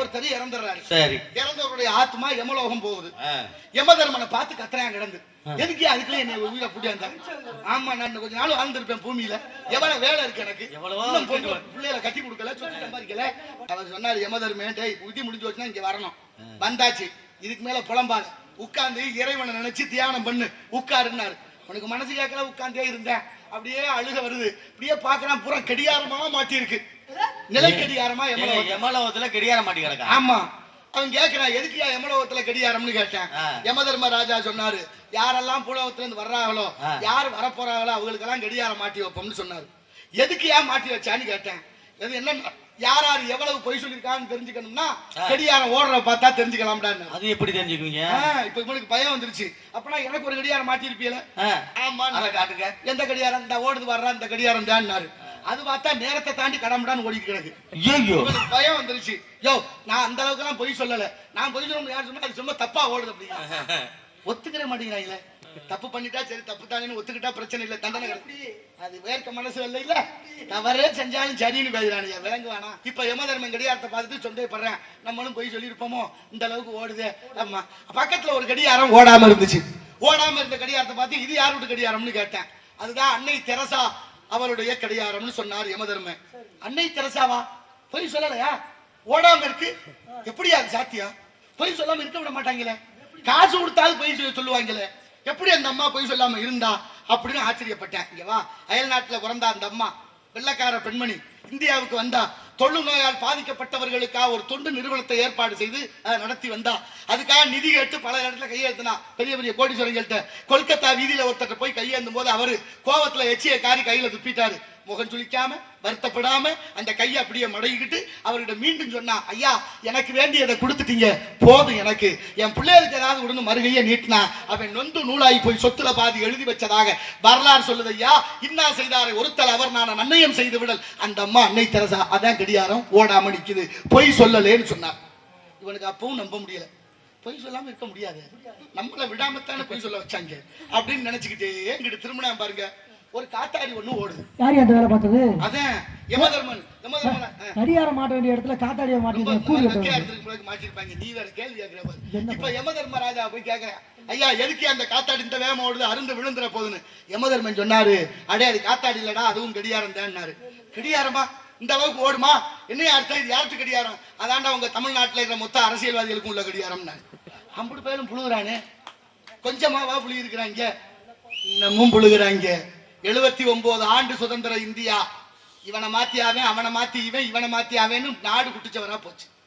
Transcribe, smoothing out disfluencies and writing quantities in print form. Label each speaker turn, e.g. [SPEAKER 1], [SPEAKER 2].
[SPEAKER 1] ஒருத்தர் இறந்துடுறாரு.
[SPEAKER 2] சரி.
[SPEAKER 1] இறந்தவருடைய ஆத்மா யமலோகம் போகுது. யமதர்மனை பார்த்து கத்துறான் கிடந்து, எதுக்கு அதுக்குள்ள என்ன உயிரை புடியாந்தா? ஆமா, நான் கொஞ்ச நாள் வாழ்ந்திருப்பேன் பூமியில, எவ்வளவு வேலை இருக்கு எனக்கு, பிள்ளைகளை கட்டி கொடுக்கல, சொத்து சம்பாதிக்கல. அவர் சொன்னாரு, யமதர்மே விதி முடிஞ்சு வச்சுன்னா இங்க வரணும். வந்தாச்சு, இதுக்கு மேல புலம்பாது, உட்கார்ந்து இறைவனை நினைச்சு தியானம் பண்ணு, உட்காருன்னாரு. உனக்கு மனசு கேட்கல, உட்கார்ந்தே இருந்தேன். அப்படியே அழுக வருது, அப்படியே பாக்குறான், பூரா கடிகாரமா மாட்டி இருக்கு. நிலை கடிகாரமா
[SPEAKER 2] யமலோகத்துல கடிகாரம் மாட்டி கிடக்கு.
[SPEAKER 1] ஆமா, அவன் கேட்கிறான், எதுக்குயா யமலோகத்துல கடிகாரம்னு கேட்டேன். யமதர்ம ராஜா சொன்னாரு, யாரெல்லாம் பூலோகத்துல இருந்து வர்றாங்களோ, யாரு வரப்போறாங்களோ அவங்களுக்கு எல்லாம் கடிகாரம் மாட்டி வைப்போம்னு சொன்னாரு. எதுக்கு ஏன் மாட்டி வச்சான்னு கேட்டேன். இது என்ன, யார் யார் எவ்வளவு பொய் சொல்லிருக்கான்னு தெரிஞ்சுக்கணும்னா கடிகாரம் ஓடுற பார்த்தா தெரிஞ்சுக்கலாம்டான்னு.
[SPEAKER 2] அது எப்படி தெரிஞ்சுக்குவீங்க?
[SPEAKER 1] இப்ப உங்களுக்கு பயம் வந்துருச்சு. அப்பனா எனக்கு ஒரு கடிகாரம் மாட்டி இருப்பீல. ஆமா,
[SPEAKER 2] காட்டுங்க.
[SPEAKER 1] எந்த கடிகாரம்? இந்த ஓடுது வர்றா இந்த கடிகாரம் தான்னாரு. அது பார்த்தா நேரத்தை தாண்டி கடமுடான்னு ஓடிட்டு கிடக்கு. பயம் வந்துருச்சு. யோ, நான் அந்த அளவுக்கு எல்லாம் பொய் சொல்லல. நான் பொய் சொல்ல யார் சொன்னா அது சும்மா தப்பா ஓடுது அப்படிங்க. ஒத்துக்கிற மாட்டேங்கிறாங்களே. தப்பு பண்ணிட்டா சரி, தப்பு தானே ஒத்துக்கிட்டா பிரச்சனை இல்லை, தண்டனை கிடையாது. அது வேர்க்க மனசு இல்லை இல்ல, தவறே செஞ்சாலும் சரின்னு பேசுறானுங்க, விளங்குவானா? இப்ப யமதர்மன் கடிகாரத்தை பார்த்துட்டு சந்தேகப்படுறேன், நம்மளும் போய் சொல்லியிருப்போமோ, இந்த அளவுக்கு ஓடுது. ஆமா, பக்கத்துல ஒரு கடிகாரம் ஓடாம இருந்துச்சு. ஓடாம இருந்த கடிகாரத்தை பார்த்து இது யாரோட கடிகாரம்னு கேட்டேன். அதுதான் அன்னை தெரசா அவருடைய கடிகாரம்னு சொன்னார் யமதர்மன். அன்னை தெரசாவா? பொய் சொல்லலையா? ஓடாம இருக்கு, எப்படியா அது சாத்தியம்? பொய் சொல்லாம இருக்க விட மாட்டாங்களே, காசு கொடுத்தாலும் பொய் சொல்லுவாங்களே, எப்படி அந்த அம்மா பொய் சொல்லாம இருந்தா அப்படின்னு ஆச்சரியப்பட்டேன். இங்க வா, அயல் நாட்டுல பிறந்தா அந்த அம்மா, வெள்ளக்கார பெண்மணி, இந்தியாவுக்கு வந்தா, தொழு நோயால் பாதிக்கப்பட்டவர்களுக்காக ஒரு தொண்டு நிறுவனத்தை ஏற்பாடு செய்து அதை நடத்தி வந்தா. அதுக்காக நிதி கேட்டு பல இடத்துல கையெழுத்தினா, பெரிய பெரிய கோடீஸ்வரங்கள்ட்ட. கொல்கத்தா வீதியில ஒருத்தர் போய் கையேந்தும் போது அவரு கோவத்துல எச்சிய காரி கையில துப்பிட்டாரு. முகம் சுளிக்காம வருத்தப்படாம அந்த கையை அப்படியே மடங்கிக்கிட்டு அவர்கிட்ட மீண்டும் சொன்னா, ஐயா எனக்கு வேண்டியதை கொடுத்துட்டீங்க, போதும், எனக்கு என் பிள்ளைகளுக்கு ஏதாவது உடனே மறுகையை நீட்டினா அவன் நொந்து நூலாகி போய் சொத்துல பாதி எழுதி வச்சதாக வரலாறு சொல்லுது. ஐயா, இன்னா செய்தாரை ஒருத்தல் அவர் நான் நன்னயம் செய்து விடல். அந்த அம்மா அன்னை தெரசா, அதான் கடிகாரம் ஓடாம நிக்குது, பொய் சொல்லலேன்னு சொன்னார். இவனுக்கு அப்பவும் நம்ப முடியல, பொய் சொல்லாம இருக்க முடியாது, நம்மளை விடாமத்தானே பொய் சொல்ல வச்சாங்க அப்படின்னு நினைச்சுக்கிட்டே இங்கிட்டு திரும்பினா பாருங்க, ஒரு காத்தாடி ஒண்ணு ஓடுது.
[SPEAKER 3] யார் அந்த வேலை பார்த்தது?
[SPEAKER 1] அதான் யமதர்மன்.
[SPEAKER 3] கடிகாரம் மாட்ட வேண்டிய இடத்துல காத்தாடியை
[SPEAKER 1] மாட்டிருப்பாங்க. நீ வேற கேள்வி கேட்கிற. இப்ப யமதர்ம ராஜா போய் கேட்கிறேன், ஐயா எதுக்கு அந்த காத்தாடி இந்த வேகமா ஓடுது, அருந்து விழுந்துற போதுன்னு. யமதர்மன் சொன்னாரு, அடே அது காத்தாடி இல்லடா, அதுவும் கடிகாரம் தான்னாரு. கடிகாரமா? இந்த அளவுக்கு ஓடுமா? என்ன அர்த்தம்? இது யாருக்கு கடிகாரம்? அதாண்டா உங்க தமிழ்நாட்டில் இருக்கிற மொத்த அரசியல்வாதிகளுக்கும் உள்ள கடிகாரம். அம்புட்டு பேரும் புழுகுறானே, கொஞ்சமாவா புழுகி இருக்கிறாங்க, இன்னமும் புழுகுறாங்க. 79 ஆண்டு சுதந்திர இந்தியா, இவனை மாத்தி அவன், அவனை மாத்தி இவன், இவனை மாத்தி அவன், நாடு குட்டிச்சவரா போச்சு.